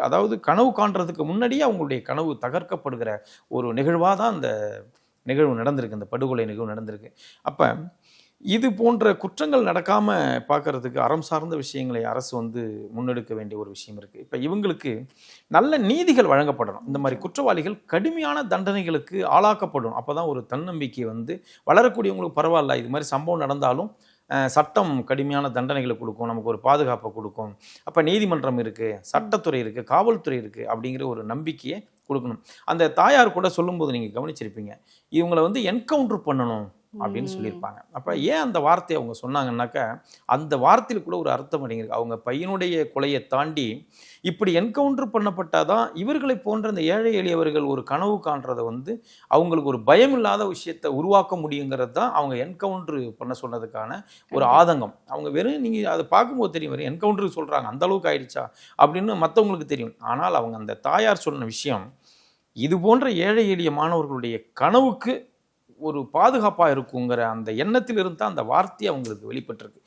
அதாவது கனவு காண்றதுக்கு முன்னாடியே அவங்களுடைய கனவு தகர்க்கப்படுகிற ஒரு நிகழ்வாக தான் அந்த நிகழ்வு நடந்திருக்கு, இந்த படுகொலை நிகழ்வு நடந்திருக்கு. அப்போ இது போன்ற குற்றங்கள் நடக்காமல் பார்க்கறதுக்கு அறம் சார்ந்த விஷயங்களை அரசு முன்னெடுக்க வேண்டிய ஒரு விஷயம் இருக்குது. இப்போ இவங்களுக்கு நல்ல நீதிகள் வழங்கப்படணும். இந்த மாதிரி குற்றவாளிகள் கடுமையான தண்டனைகளுக்கு ஆளாக்கப்படணும். அப்போ தான் ஒரு தன்னம்பிக்கை வளரக்கூடியவங்களுக்கு பரவாயில்ல, இது மாதிரி சம்பவம் நடந்தாலும் சட்டம் கடுமையான தண்டனைகளை கொடுக்கும், நமக்கு ஒரு பாதுகாப்பை கொடுக்கும். அப்போ நீதிமன்றம் இருக்குது, சட்டத்துறை இருக்குது, காவல்துறை இருக்குது அப்படிங்கிற ஒரு நம்பிக்கையை கொடுக்கணும். அந்த தாயார் கூட சொல்லும்போது நீங்கள் கவனிச்சிருப்பீங்க, இவங்களை என்கவுண்டர் பண்ணணும் அப்படின்னு சொல்லியிருப்பாங்க. அப்போ ஏன் அந்த வார்த்தையை அவங்க சொன்னாங்கன்னாக்கா, அந்த வார்த்தையில் கூட ஒரு அர்த்தம் அடங்கியிருக்கு. அவங்க பையனுடைய கொலையை தாண்டி இப்படி என்கவுண்டர் பண்ணப்பட்டாதான் இவர்களை போன்ற இந்த ஏழை எளியவர்கள் ஒரு கனவு காண்றதை அவங்களுக்கு ஒரு பயம் இல்லாத விஷயத்தை உருவாக்க முடியுங்கிறது தான் அவங்க என்கவுண்டர் பண்ண சொன்னதுக்கான ஒரு ஆதங்கம். அவங்க வெறும் நீங்கள் அதை பார்க்கும்போது தெரியும், வெறும் என்கவுண்டருக்கு சொல்கிறாங்க, அந்த அளவுக்கு ஆயிடுச்சா அப்படின்னு மற்றவங்களுக்கு தெரியும். ஆனால் அவங்க அந்த தாயார் சொன்ன விஷயம் இது போன்ற ஏழை எளிய மாணவர்களுடைய கனவுக்கு ஒரு பாதுகாப்பாக இருக்குங்கிற அந்த எண்ணத்தில் இருந்தால் அந்த வார்த்தை அவங்களுக்கு வெளிப்பட்டிருக்கு.